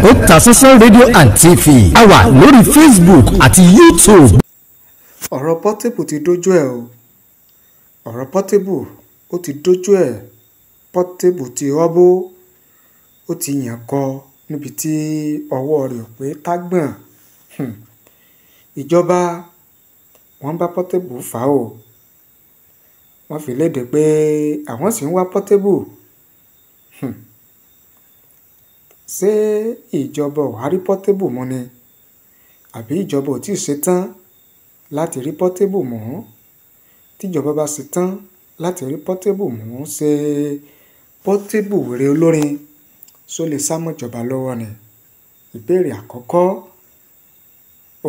Otasansan rédíò and TV a wà lórí Facebook àti YouTube. ọ̀rọ̀ Portable ti dójú ẹ̀ o ọ̀rọ̀ Portable ó ti dójú ẹ̀ Portable ti họ́bó ó ti yàn kọ níbi tí ọwọ́ rẹ̀ ò pé tágbọ̀n ìjọba wọ́n bá Portable fà o wọ́n fi léde pé àwọn sì ń wá Portable ṣé ìjọba ò wá rí Portable mú ni àbí ìjọba ò tí ì ṣetán láti rí Portable mú tíjọba bá ṣetán láti rí Portable mú ṣe Portable wèrè olórin só lè sá mọ́jọba lọ́wọ́ ni ìbéèrè àkọ́kọ́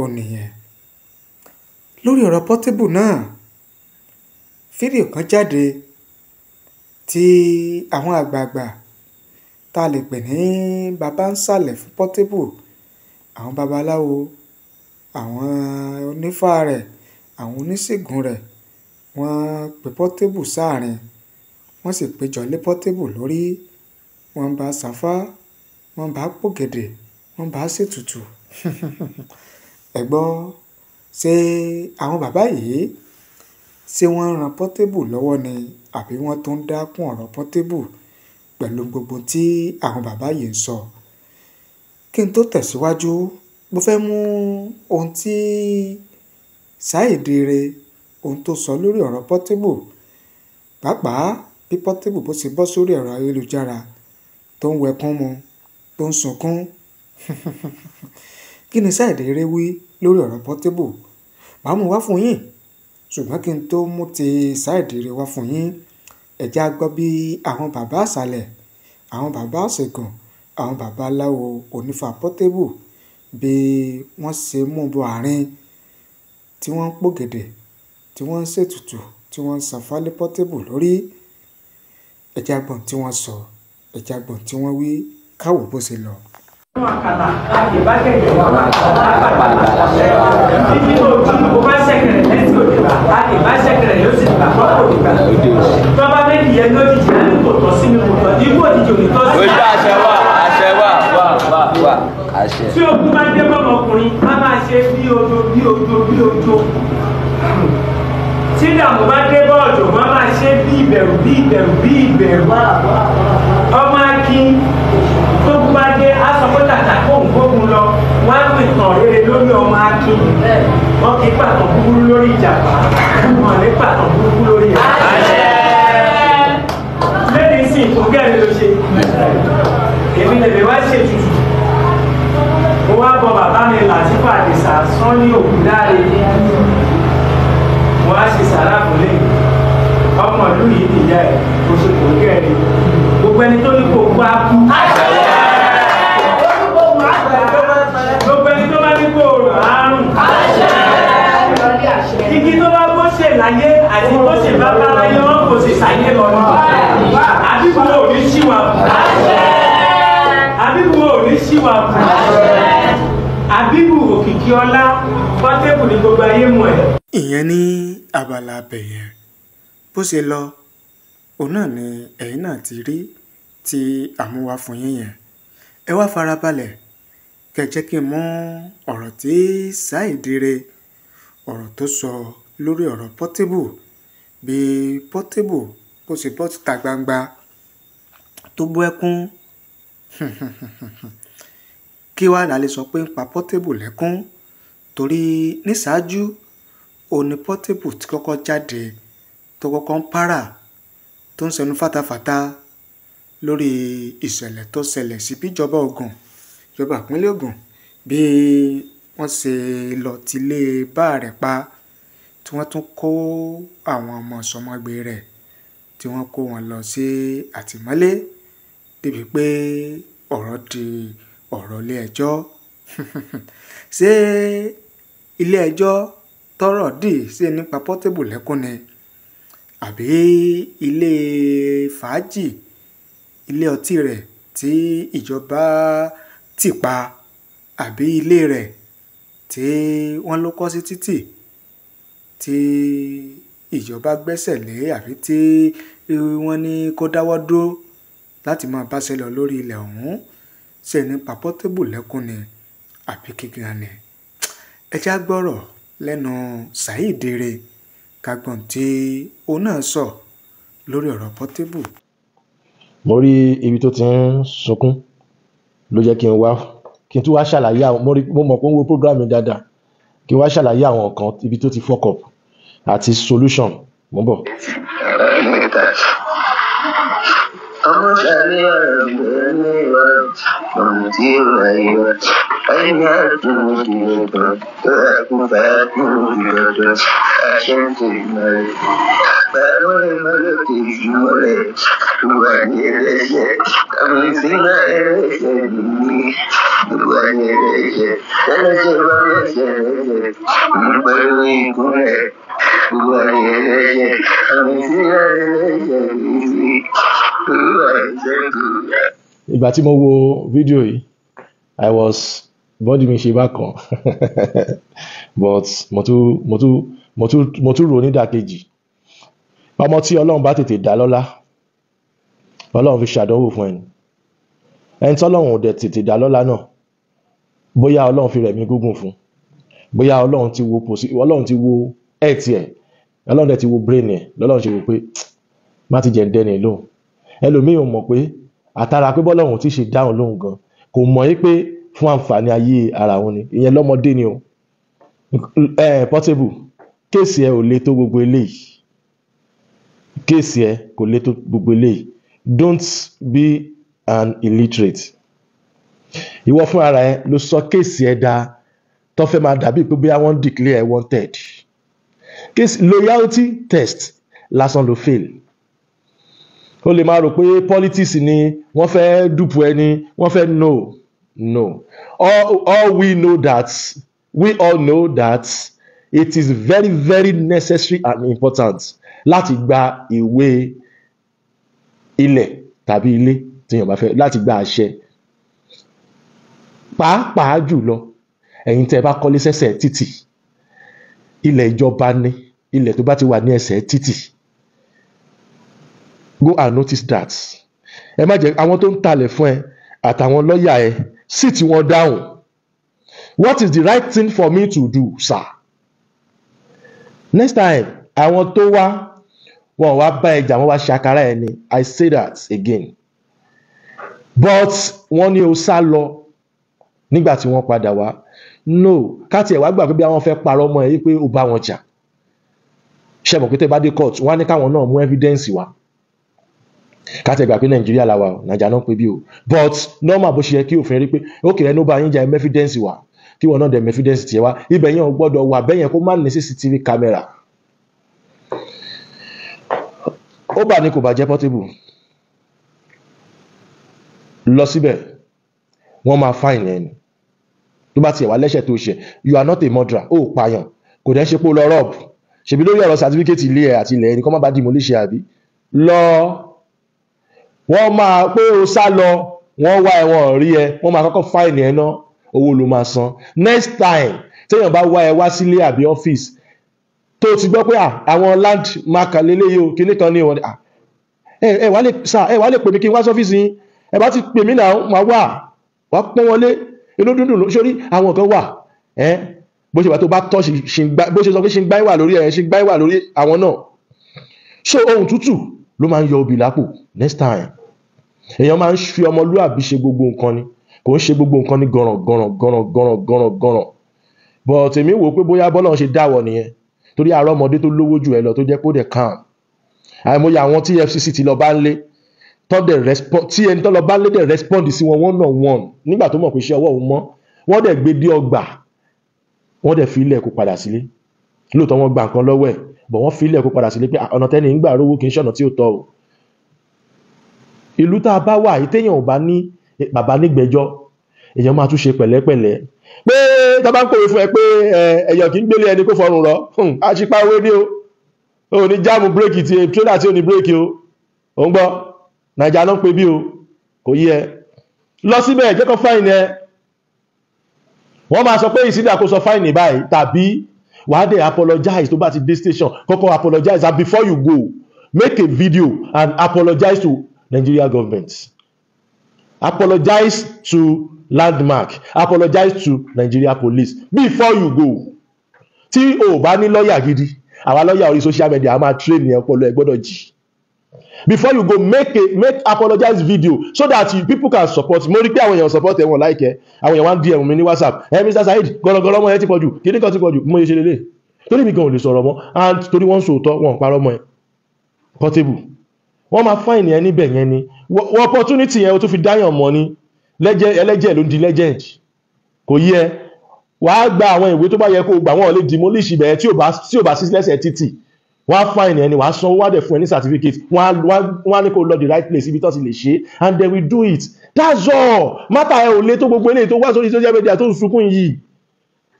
ò nìyẹn lórí ọ̀rọ̀ Portable náà fídíò kan jáde tí àwọn àgbààgbà tá a lè pè ní baba ń sàlẹ̀ fún Portable àwọn babaláwo àwọn onífá rẹ̀ àwọn oníṣègùn rẹ̀ wọ́n pe Portable sáàrin wọ́n sì péjọ lé Portable lórí wọ́n bá ṣàfá wọ́n bá pògèdè wọ́n bá ṣètùtù ẹ gbọ́ ṣé àwọn bàbá yìí ṣé wọ́n ran Portable lọ́wọ́ ni àbí wọ́n tó ń dákún ọ̀rọ̀ Portable pẹ̀lú gbogbo tí àwọn bàbá yìí ń sọ kí n tó tẹ̀síwájú mo fẹ́ mú ohun tí Saheed Ire ohun tó sọ lórí ọ̀rọ̀ Portable pàápàá bí Portable bó ṣe bọ́ sórí ẹ̀rọ ayélujára tó ń wẹkún mu tó ń sunkún kí ni Saheed Ire wí lórí ọ̀rọ̀ Portable màá mú wá fún yín ṣùgbọ́n kí n tó mú ti Saheed Ire wá fún yín ẹ jẹ́ á gbọ́ bí àwọn bàbá àṣàlẹ̀ àwọn bàbá àṣegùn àwọn bàbá aláwo onífá Portable bí wọ́n ṣe mú bọ àárín tí wọ́n ń pògèdè tí wọ́n ń ṣètùtù tí wọ́n ń ṣàfálé Portable lórí ẹ jẹ́ á gbọ́n tí wọ́n sọ ẹ jẹ́ á gbọ́n tí wọ́n wí káwò bó ṣe lọ. Tí ogun bá dé bọ́mọkùnrin a máa ṣe bí ojo bí ojo bí ojo tí ìdààmú bá dé bọ́ọ̀dọ̀ wọ́n máa ṣe bí ìbẹ̀rù bí ìbẹ̀rù bí ìbẹ̀rù ọmọ akin tó bú bá dé aṣọ pé tàtà kóhùn kóhùn lọ wọ́n á pè tàn rere lórí ọmọ akin wọ́n kì í pàtàn búburú lórí ìjàpá wọ́n lè pàtàn búburú lórí ìjàpá. lẹ́yìn sí ìfúngẹ́rẹ́ ló ṣe èmi lè wá ṣe tutù mo wá bọ bàbá mi Làtífù Àdìsá sán ní Ògúndáre mo wá ṣe sàrà fúnlé ọmọ ìlú yìí nìyá ẹ̀ kò ṣe kò gẹ̀ẹ́rẹ́ gbogbo ẹni tó ní kó gbá kú gbogbo ẹni tó bá ní kó rọ̀ àrùn igi tó bá bó ṣe láyé àti bó ṣe bá bá láyé wọn kò sì ṣàyé lọ́nà àbíkú ò ní ṣíwà àbíkú ò ní ṣíwà àbíkú òkìkí ọlá Portable ní gbogbo ayé mọ̀ ẹ́. ìyẹn ní abala abẹ̀yẹ bó ṣe lọ òun náà ni ẹ̀yin náà ti rí tí àmúwá fún yín yẹn ẹ wá farabalẹ̀ kẹ́ jẹ́ kí n mú ọ̀rọ̀ tí Saheed Ire ọ̀rọ̀ tó sọ lórí ọ̀rọ̀ Portable bí Portable bó ṣe bọ́ síta gbangba tó bú ẹkún kí wàá lálẹ́ sọ pé ń pa Portable lẹ́kún torí níṣáájú òun ni Portable ti kọ́kọ́ jáde tó kọ́kọ́ ń para tó ń sẹnu fátafàta lórí ìṣẹ̀lẹ̀ tó ṣẹlẹ̀ sí bíjọba Ògùn ìjọba ìpínlẹ̀ Ògùn bí wọ́n ṣe lọ tilé bá rẹ̀ pa tí wọ́n tún kó àwọn ọmọ sọmọgbé rẹ̀ tí wọ́n kó wọn lọ sí àtìmọ́lé débi pé ọ̀rọ̀ di ọ̀rọ̀ ilé ẹjọ́ ṣé ilé ẹjọ́ tọ́rọ̀ dì sí nípa Portable lẹ́kún ni àbí ilé fàájì ilé ọtí rẹ̀ tí ìjọba tì pa àbí ilé rẹ̀ tí wọ́n ló kọ́ sí títì tí ìjọba gbẹ́sẹ̀ lé àbí tí wọ́n ní kó dáwọ́ dúró láti máa báṣẹ́ lọ lórí ilẹ̀ ọ̀hún ṣe nípa Portable lẹ́kún ni àbí kíkan ni. Ẹ já gbọ́rọ̀ lẹ́nu Saheed Ere kagbọ̀n tí òun náà sọ lórí ọ̀rọ̀ Portable. Mo rí ibi tó ti ń sunkún ló jẹ́ kí n tún wá ṣàlàyé àwọn mo mọ̀ pé ń wo program mi dáadáa kí n wá ṣàlàyé àwọn nǹkan ibi tó ti fuck up àti solution mo bọ̀. ọmọ ṣàlẹ́ ọ̀rọ̀ bẹ̀rẹ̀ ní ìwà ọ̀rọ̀ tí ó wà ìwà ẹ̀yìn àdúgbò ìdọ̀dọ̀ tó ẹ̀kún fẹ́ kún ìdọ̀dọ̀ àṣẹ ń tè mọ́lẹ̀ báwo ni mọ́lẹ̀ tè mọ́lẹ̀ wà ní ẹlẹ́ṣẹ̀ àmì ìsìnká ẹlẹ́ṣẹ̀ nìyí wà ní ẹlẹ́ṣẹ̀ ẹlẹ́ṣẹ̀ bá lẹ́ṣẹ̀ ẹlẹ́ṣẹ̀ pẹ̀lú ìkúnlẹ̀ wà ní ẹlẹ́ṣẹ̀ àmì ìsìnká ẹlẹ́ṣẹ̀ nìyí. Ìgbà tí mo wo fídíò yìí body mi ṣe bákan but mo tún rò nídàkejì. Ọmọ tí Ọlọ́run bá tètè dá lọ́lá Ọlọ́run fi ṣàdánwò fún ẹni tí Ọlọ́run ò dẹ̀ tètè dá lọ́lá náà bóyá Ọlọ́run fi rẹ̀mí gúngùn fún, bóyá Ọlọ́run ti wo ẹ̀tì ẹ̀, Ọlọ́run dẹ̀ ti wo brain ẹ̀ lọ́lọ́run ṣe wò pé má ti jẹ́ dẹ́ni lóhùn. Ẹlòmíì ò mọ̀ pé àtàrà pé bọ́lọ́run ti ṣe dáhùn lóhùn gan kò mọ̀ pé fún àǹfààní ayé ara wọn ni, ìyẹn lọ́mọdé ni o. Portable kéèsì ẹ ò le tó gbogbo eléyìí, kéèsì ẹ kò le tó gbogbo eléyìí. Don't be an illiterate. Ìwọ fún ara ẹ ló sọ kéèsì ẹ dá tó fẹ́ máa dàbí pé bí wọ́n declare wanted. Case loyalty test lásán ló fail. O lè máa rò pé politics ni wọ́n fẹ́ dùpù ẹni wọ́n fẹ́ no. All we all know that it is very very necessary and important láti gba ìwé ilẹ̀ tàbí ilé tíyàn bá fẹ́, láti gba àṣẹ. Pàápàá jùlọ ẹ̀yin tẹ́ bá kọ́lé sẹ́sẹ̀ títì, ilẹ̀ ìjọba ni ilẹ̀ tó bá ti wà ní ẹsẹ̀ títì. Go and notice that. Ẹ má jẹ́ àwọn tó ń talẹ̀ fún ẹ àtàwọn lọ́ọ̀yà ẹ sì tí wọ́n dáhùn. What is the right thing for me to do, sir? Next time àwọn tó wọ́n wá bá ẹjà wọ́n wá ṣàkárà ẹ ni, I say that again. But wọ́n ní o sá lọ nígbà tí wọ́n padà wá. No, káti ẹ̀ wá gbà pé bí àwọn fẹ́ parọ́ mọ́ ẹ wípé ó bá wọn jà. Ṣé mọ̀ pé tẹ́ bá dé court wọ́n á ní káwọn náà mú evidence wá. Káti ẹ̀ gbà pé Nàìjíríà la wà o, Nàìjíríà náà pé bí o. But normal bó ṣe yẹ kí òfin rí pé ókè ẹnu bá yín jà ẹ evidence wá kí wọ́n náà dẹ̀ evidence tiẹ̀ wá. Ibẹ̀ yẹn ò gbọ́dọ̀ wà bẹ́yẹn kó má ní CCTV camera. Ó bà ní kò bàjẹ́ Portable. Lọ síbẹ̀ wọ́n máa fine ẹni. Tó bá tiẹ̀ wá lẹ́ṣẹ̀ tó ṣe, you are not a murderer, ó pààyàn, kò dẹ̀ ṣe pé ó lọ rob. Ṣèbí lórí ọ̀rọ̀ certificate ilé ẹ̀ àti ilẹ̀ ẹni kọ́ má bá demolish àbí. Lọ wọ́n máa pé o sá lọ, wọ́n wá ẹ̀wọ̀n rí ẹ, wọ́n máa kọ́kọ́ fine ẹ náà, owó ló máa san. Next time téèyàn bá wá ẹ wá sílé àbí ọ́fíìsì tó ti gbọ́ pé àwọn landmark lélẹ́yìí o kíní kan ní ìwọ̀n ẹ wá lè pè mí kí n wá sọ́fíìsì yín, ẹ bá ti pè mí náà máa wá pọ́n wọlé inú dúndùn sórí àwọn kan wà bó ṣe wà tó bá tọ́ bó ṣe sọ pé ṣe ń gbá ìwà lórí ẹ̀ ṣe ń gbá ìwà lórí àwọn náà. So ohun tútù ló máa ń yọ obì lápò. Next time èèyàn máa ń fi ọmọlúàbí ṣe gbogbo nǹkan ni, kò ń ṣe gbogbo nǹkan ní gọ̀ràn. But èmi wò pé bóyá bọ́lọ́run ṣe dáwọ̀ nìyẹn torí àárọ̀ ọmọdé tó lówó jù ẹ lọ tó jẹ́ pé ó dẹ̀ calm. Àìmọye àwọn tí FCC ti lọ bá ń lé tí ẹni tó lọ bá ń lé dẹ̀ respond sí wọn one on one nígbà tó mọ̀ pé iṣẹ́ ọwọ́ òun mọ́, wọ́n dẹ̀ gbé dé ọgbà, wọ́n dẹ̀ fi ilẹ̀ kó padà sílé. Lóòótọ́ wọ́n gba nǹkan lọ́wọ́ ẹ̀ bọ̀ wọ́n fi ilẹ̀ kó padà sílé pé ọ̀nà tẹ́ni ń gbà rówó kì í ṣọ̀nà tí ó tọ́ o. Ìlú tá a bá wà yìí téèyàn ò bá ní bàbá nígbẹ́jọ́ èèyàn máa tún ṣe pẹ̀lẹ́pẹ̀lẹ́ pé tó bá ń kòwé fún ẹ pé ẹ̀yàn kì í gbélé ẹni kó fọrùn rọ àṣìpá owó ní o ní jáàmù bírèkì tí tírélà tí ò ní bírèkì o ò ń gbọ́ Nàìjíríà náà pé bí o kò yí ẹ lọ síbẹ̀ jẹ́ kó fáìnì ẹ. Wọ́n máa sọ pé ìsídà kó sọ fáìnì báyìí tàbí wàá dẹ̀ apologize tó bá ti dé station kọ́kọ́ apologize and before you go make a video and apologize to Nigeria government. apologize to Landmark, apologize to Nigeria police before you go. Tí o bá ní lọ́yà gidi, àwa lọ́yà orí social media a máa train ní ọpọlọ ẹ gbọ́dọ̀ jì. Before you go make apologize video so that people can support. Mo rí pé àwọn èèyàn support ẹ wọn like àwọn èèyàn wá DM mi ní WhatsApp. Mr. Saheed gọlọgọlọ ọmọ yẹn ti pọ̀jù, kíní kan ti pọ̀jù, mo ṣe lélẹ̀. Torí mi gan ò lè sọ̀rọ̀ mọ́ and torí wọ́n sòótọ́ wọn parọ́ mọ́ ẹ. Portable. Wọ́n máa fine yẹn níbẹ̀ yẹn ni. Opportunity yẹn o tún fi dáyàn mọ́ ni. Ẹlẹ́jẹ̀ ló di legend. Kò yẹ. Wàá gba àwọn ìwé tó bá yẹ kó gbà wọ́n lè demolish ibẹ̀ tí ò bá sí lẹ́sẹ̀ títì. Wọ́n á fine ẹni, wàá san owó wá dẹ̀ fún ẹ ní certificate. Wọ́n á ní kó lọ the right place ibi tó ti lè ṣe and they will do it. That's all. Mátà ẹ ò lé tó gbogbo eléyìí tó wá sórí social media tó ń sunkún yìí.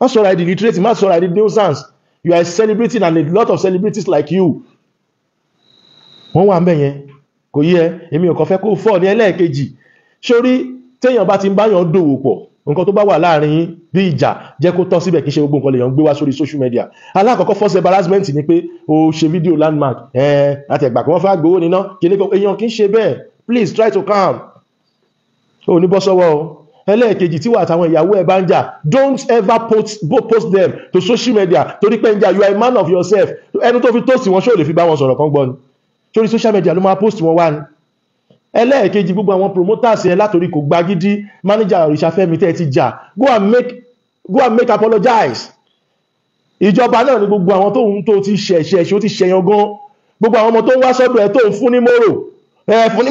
Má sọ̀rọ̀ àìdí literate, má sọ̀rọ̀ àìdí nuisance. You are celebrating and a lot of celebrities like you. Wọ́n wà ń bẹ̀ yẹn. Kò yẹ, èmi ò kàn fẹ́ kó fọ́ ní ẹlẹ́ẹ̀kejì. Sórí téèyàn bá ti ń báyàn dòwò pọ̀, nǹkan tó bá wà láàrin yín bí ìjà jẹ́ kó tọ́ síbẹ̀ kí ṣe gbogbo nǹkan lèèyàn gbé wá sórí social media. Alákọ̀ọ́kọ́ first embarrassment ni pé o ṣe fídíò Landmark àti ẹ̀gbà kan wọ́n fẹ́ gbowó níná kíní kan èèyàn kì í ṣe bẹ́ẹ̀. Please try to calm. O ní bọ́ sọ́wọ́ o. Ẹlẹ́ẹ̀kejì tí wà àtàwọn ìyàwó ẹ̀ bá ń jà, don't ever post them to social media torí pé ń jà, you are a man of yourself. Ẹnu tó fi toast wọn ṣó lè fi bá wọn sọ̀rọ̀ kan gbọ́ ni. Torí social media ló máa post wọn wá ni. Ẹlẹ́ẹ̀kejì gbogbo àwọn promoters yẹn látorí kò gba gidi manager Òrìṣàfẹ́mi tẹ́ ti jà, go and make apologize. Ìjọba náà ni gbogbo àwọn tó ti ṣẹ̀ṣẹ̀ ó ti ṣẹ̀yàn gan. Gbogbo àwọn ọmọ tó ń wá sọ́dọ̀ ẹ̀ tó ń fún ní mọ́rò ẹ̀fún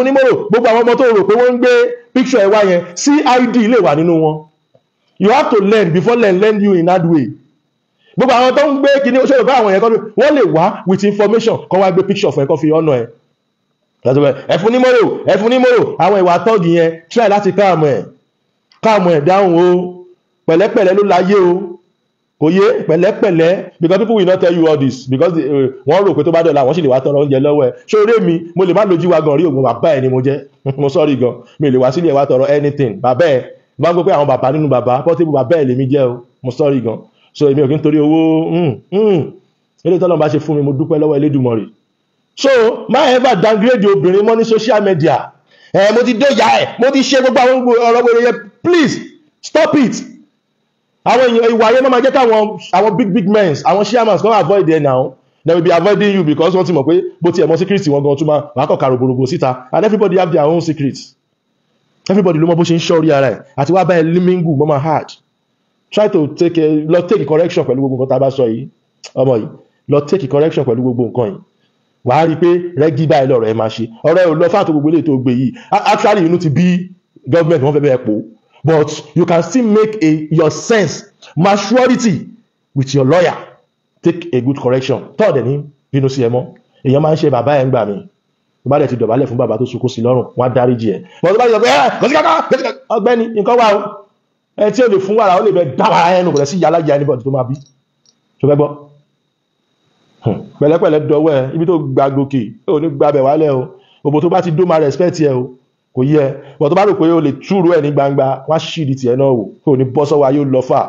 ní mọ́rò gbogbo àwọn ọmọ tó rò pé wọ́n ń gbé picture ẹ̀ wá yẹn CID lè wà nínú wọn. You have to learn before lend you in that way. Gbogbo àwọn tó ń gbé kíní ó ṣòro bá àwọn yẹn kọ́ wọ́n lè wá with information kọ́ wá gbé picture fún ẹ kọ́ fi ọ̀nà ẹ̀. Ẹ̀fún ní mọ́rò àwọn ìwà tọ́gì yẹn try láti káàmù ẹ̀ dáhùn o, pẹ̀lẹ́pẹ̀lẹ́ ló láyé o, kò yé pẹ̀lẹ́pẹ̀lẹ́, because people will not tell you all this because wọ́n rò pé tó bá dọ̀la wọ́n sì lè wá tọrọ oúnjẹ lọ́wọ́ ẹ̀. Ṣoré mi mo lè má lójú wa gan rí òun bàbá ẹ̀ ni mo jẹ́ mo sọ́rí gan mi lè wá sílé ẹ̀ wá tọrọ anything bàbá ẹ̀ bá ń gbé pé àwọn bàbá nínú bàbá Portable bàbá ẹ̀ lèmi jẹ́ o, mo sọ́rí gan. So èmi ò kí ń torí owó ilé tọ́lọ́ bá ṣe fún mi mo dúpẹ́ lọ́wọ́ Elédùmarè. So má ever downgrade obìnrin mọ́ ní social media. Mo ti dóyà ẹ̀ mo ti ṣe gbogbo àwọn ọ̀rọ̀ gbogbo yẹn, please stop it. Àwọn èèyàn ìwà yẹn máa jẹ́ káwọn big men àwọn chairmans kan avoid there now. They will be avoiding you because wọ́n ti mọ̀ pé bó ti ẹ̀mọ́ secret wọn gan tún máa kọ̀ kàrò gbogbo síta and everybody have their own secrets. Everybody ló mọ bó ṣe ń ṣọ́rí ara ẹ̀ àti wá bá ẹ limingu mọ́ máa hard. Try to take correction pẹ̀lú gbogbo nǹkan tá a bá sọ yìí ọmọ yìí lọ take correction pẹ̀lú gbogbo nǹkan yìí. Wàá rí i pé rẹ́gí báyìí lọ́rọ̀ ẹ máa ṣe ọ̀rọ̀ ẹ ò lọ fáàtò gbogbo ilé tó gbé yìí actually inú ti bí government wọ́n fẹ́ bẹ́ẹ̀ pò but you can still make your sense maturity with your lawyer take a good correction tọ́ọ̀dẹ̀ ní bínú sí ẹ mọ́ èèyàn máa ń ṣe bàbá ẹ̀ ń gbà mí tó bá dẹ̀ ti dọ̀bálẹ̀ fún bàbá tó sunkún sí lọ́rùn wọ́n á dáríjì ẹ̀ but tó bá ti sọ pé kò sí kankan ọgbẹ́ni nǹkan wà ó ẹ tí ó lè fún wàrà ó lè bẹ dá wàrà ẹnu kò lẹ́ sí yàrá yà anybody tó máa bí tó fẹ́ gbọ́ pẹ̀lẹ́pẹ̀lẹ́ dọwọ́ ẹ ibi tó gba gòkè ó ní gbabẹ̀ wálẹ̀ o òbò tó bá ti dó máa respect ẹ o kò yẹ but tó bá rò pé o lè túrú ẹ ní gbangba wá ṣíìdì tiẹ̀ náà wò kò ní bọ́ sọ́wọ́ ayé ó lọ fà